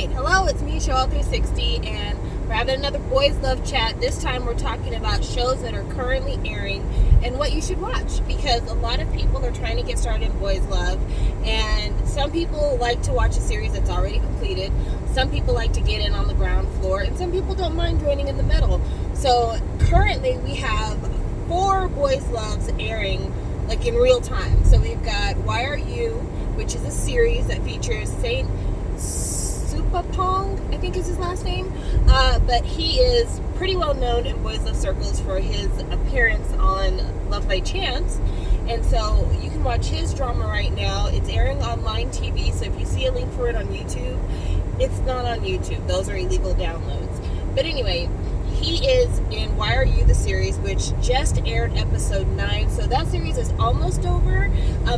Alright, hello, it's me, Show360, and we're having another Boys Love chat. This time we're talking about shows that are currently airing and what you should watch, because a lot of people are trying to get started in Boys Love, and some people like to watch a series that's already completed, some people like to get in on the ground floor, and some people don't mind joining in the middle. So currently we have 4 Boys Loves airing like in real time. So we've got Why Are You, which is a series that features Saint Supapong, I think is his last name, but he is pretty well known in Boys Love circles for his appearance on Love by Chance, and so you can watch his drama right now. It's airing on Line TV, so if you see a link for it on YouTube, it's not on YouTube. Those are illegal downloads. But anyway, he is in Why Are You, the series, which just aired episode 9. So that series is almost over.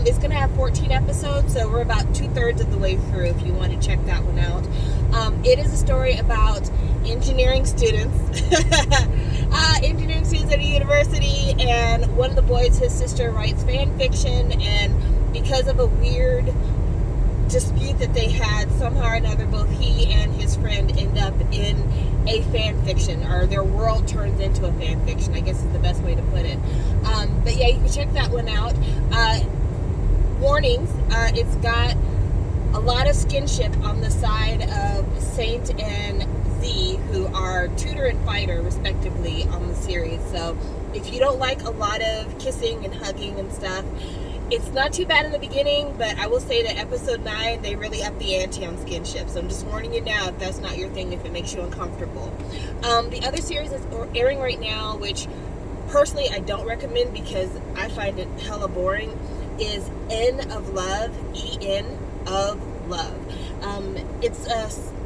It's going to have 14 episodes, so we're about 2/3 of the way through if you want to check that one out. It is a story about engineering students. Engineering students at a university, and one of the boys, his sister, writes fan fiction, and because of a weird dispute that they had, somehow or another, both he and his friend end up in a fan fiction, or their world turns into a fan fiction, I guess is the best way to put it. But yeah, you can check that one out. Warnings, it's got a lot of skinship on the side of Saint and Z, who are tutor and fighter respectively on the series. So if you don't like a lot of kissing and hugging and stuff, it's not too bad in the beginning, but I will say that episode 9, they really up the ante on skinship. So I'm just warning you now if that's not your thing, if it makes you uncomfortable. The other series that's airing right now, which personally I don't recommend because I find it hella boring, is End of Love, E-N of Love.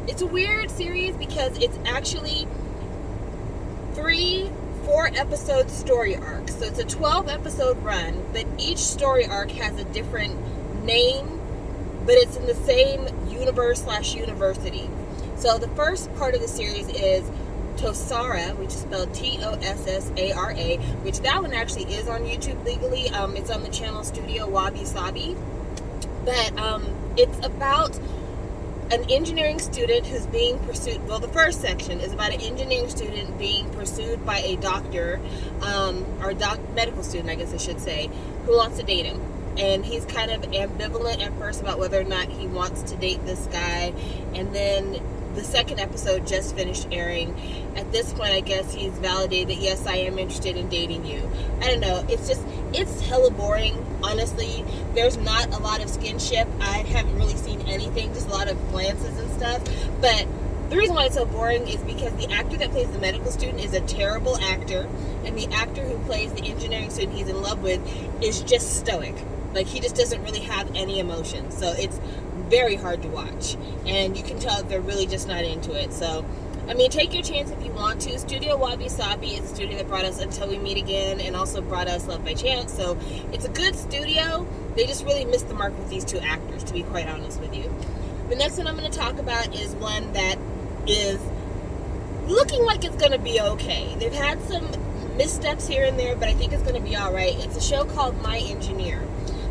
It's a weird series because it's actually 4 episode story arc. So it's a 12 episode run, but each story arc has a different name, but it's in the same universe/university. So the first part of the series is Tossara, which is spelled Tossara, which that one actually is on YouTube legally. It's on the channel Studio Wabi Sabi. But it's about an engineering student who's being pursued. Well, the first section is about an engineering student being pursued by a doctor, or medical student, I guess I should say, who wants to date him. And he's kind of ambivalent at first about whether or not he wants to date this guy. And then the second episode just finished airing. At this point, I guess he's validated that, yes, I am interested in dating you. I don't know. It's hella boring, honestly. There's not a lot of skinship. I haven't really seen anything, just a lot of glances and stuff. But the reason why it's so boring is because the actor that plays the medical student is a terrible actor, and the actor who plays the engineering student he's in love with is just stoic. Like, he just doesn't really have any emotion. So it's very hard to watch, and you can tell they're really just not into it. So I mean, take your chance if you want to. Studio Wabi Sabi is a studio that brought us Until We Meet Again and also brought us Love by Chance, so it's a good studio. They just really missed the mark with these 2 actors, to be quite honest with you. The next one I'm going to talk about is one that is looking like it's going to be okay. They've had some missteps here and there, but I think it's going to be alright. It's a show called My Engineer.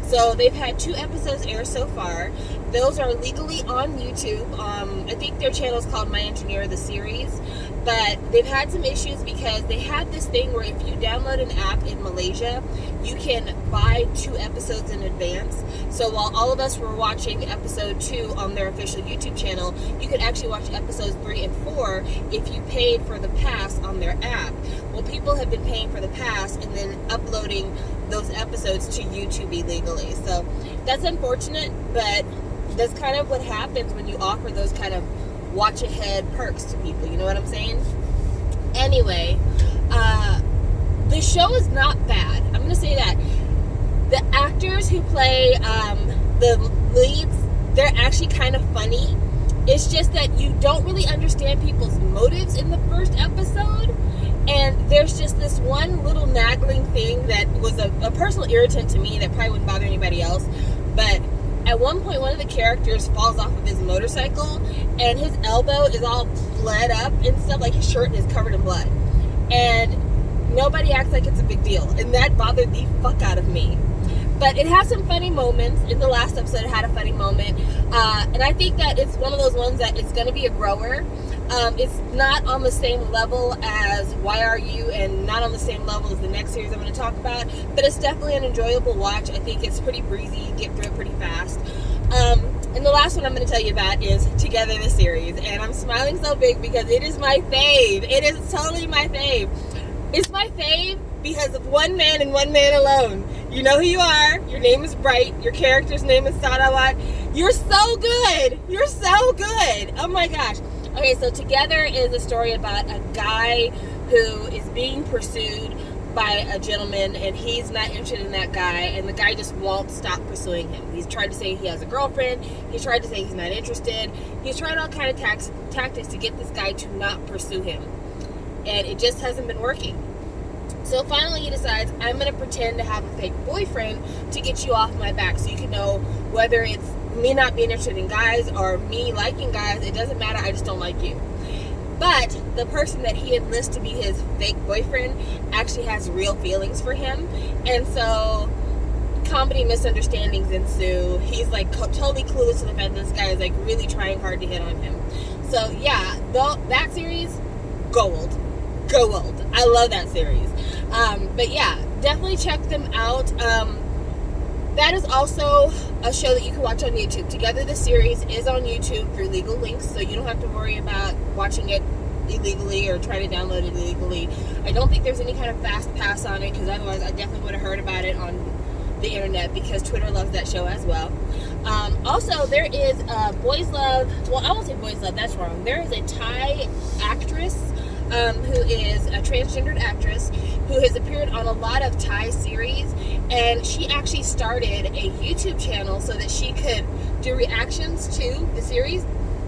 So they've had 2 episodes air so far. Those are legally on YouTube. I think their channel is called My Engineer, the series. But they've had some issues because they had this thing where if you download an app in Malaysia, you can buy 2 episodes in advance. So while all of us were watching episode 2 on their official YouTube channel, you could actually watch episodes 3 and 4 if you paid for the pass on their app. Well, people have been paying for the pass and then uploading those episodes to YouTube illegally. So that's unfortunate, but that's kind of what happens when you offer those kind of watch ahead perks to people, you know what I'm saying? Anyway, the show is not bad. I'm going to say that. The actors who play the leads, they're actually kind of funny. It's just that you don't really understand people's motives in the first episode. And there's just this one little nagging thing that was a personal irritant to me that probably wouldn't bother anybody else. But at one point, one of the characters falls off of his motorcycle, and his elbow is all bled up and stuff, like his shirt is covered in blood. And nobody acts like it's a big deal. And that bothered the fuck out of me. But it has some funny moments. In the last episode, it had a funny moment. And I think that it's one of those ones that it's going to be a grower. It's not on the same level as Why Are You, and not on the same level as the next series I'm going to talk about. But it's definitely an enjoyable watch. I think it's pretty breezy. You get through it pretty fast. And the last one I'm going to tell you about is Together the series. And I'm smiling so big because it is my fave. It is totally my fave. It's my fave because of one man and one man alone. You know who you are. Your name is Bright. Your character's name is Sarawat. You're so good. You're so good. Oh my gosh. Okay, so Together is a story about a guy who is being pursued by a gentleman, and he's not interested in that guy, and the guy just won't stop pursuing him. He's tried to say he has a girlfriend. He's tried to say he's not interested. He's tried all kind of tactics to get this guy to not pursue him, and it just hasn't been working. So finally he decides, I'm going to pretend to have a fake boyfriend to get you off my back, so you can know whether it's me not being interested in guys or me liking guys. It doesn't matter. I just don't like you. But the person that he enlists to be his fake boyfriend actually has real feelings for him. And so comedy misunderstandings ensue. He's like totally clueless to the fact that this guy is like really trying hard to hit on him. So yeah, that series, gold. I love that series. But yeah, definitely check them out. That is also a show that you can watch on YouTube. Together the series is on YouTube through legal links, so you don't have to worry about watching it illegally or trying to download it illegally. I don't think there's any kind of fast pass on it, because otherwise I definitely would have heard about it on the internet, because Twitter loves that show as well. Also, there is Boys Love. Well, I won't say Boys Love. That's wrong. There is a Thai actress who is a transgendered actress who has appeared on a lot of Thai series, and she actually started a YouTube channel so that she could do reactions to the series.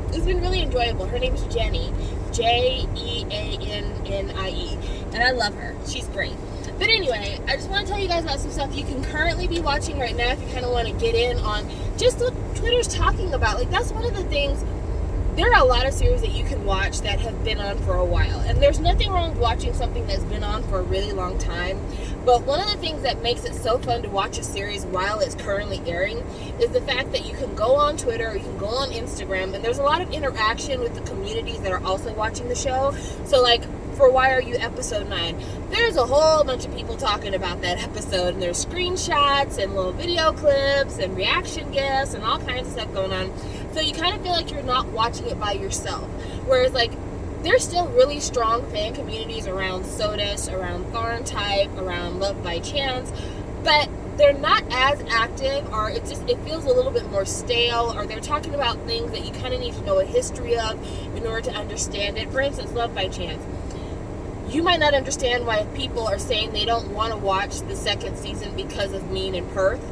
It's been really enjoyable. Her name is Jenny, Jeannie, and I love her. She's great. But anyway, I just want to tell you guys about some stuff you can currently be watching right now if you kind of want to get in on just what Twitter's talking about. Like, that's one of the things. There are a lot of series that you can watch that have been on for a while, and there's nothing wrong with watching something that's been on for a really long time. But one of the things that makes it so fun to watch a series while it's currently airing is the fact that you can go on Twitter, or you can go on Instagram, and there's a lot of interaction with the communities that are also watching the show. So like for Why Are You episode 9, there's a whole bunch of people talking about that episode, and there's screenshots and little video clips and reaction gifs and all kinds of stuff going on. So you kind of feel like you're not watching it by yourself. Whereas like there's still really strong fan communities around SOTUS, around Tharn Type, around Love by Chance, but they're not as active, or it feels a little bit more stale, or they're talking about things that you kind of need to know a history of in order to understand it. For instance, Love by Chance. You might not understand why people are saying they don't want to watch the second season because of Mean and Perth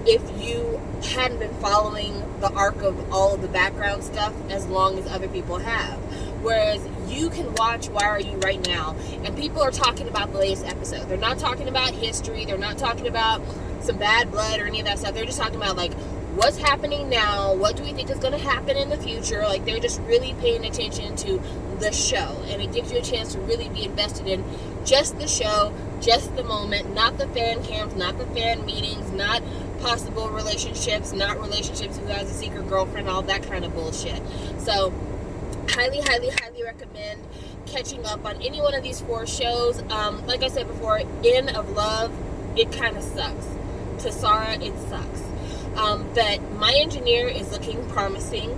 if you hadn't been following the arc of all of the background stuff as long as other people have. Whereas you can watch Why Are You right now, and people are talking about the latest episode. They're not talking about history. They're not talking about some bad blood or any of that stuff. They're just talking about, like, what's happening now? What do we think is going to happen in the future? Like, they're just really paying attention to the show, and it gives you a chance to really be invested in just the show, just the moment, not the fan cams, not the fan meetings, not possible relationships, not relationships who has a secret girlfriend, all that kind of bullshit. So highly recommend catching up on any one of these 4 shows. Like I said before, End of Love, it kind of sucks. Tassara, it sucks. But My Engineer is looking promising.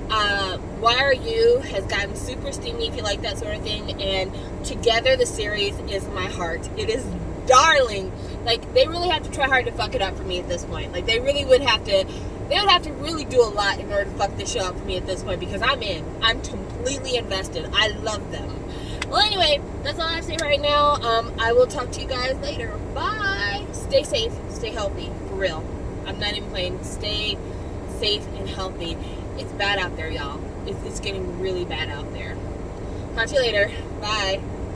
Why Are You has gotten super steamy if you like that sort of thing, and Together the series is my heart. It is darling. Like, they really have to try hard to fuck it up for me at this point. Like, they would have to really do a lot in order to fuck this show up for me at this point, because I'm in. I'm completely invested. I love them. Well, anyway, that's all I have to say right now. I will talk to you guys later. Bye. Stay safe. Stay healthy. For real. I'm not even playing. Stay safe and healthy. It's bad out there, y'all. It's getting really bad out there. Talk to you later. Bye.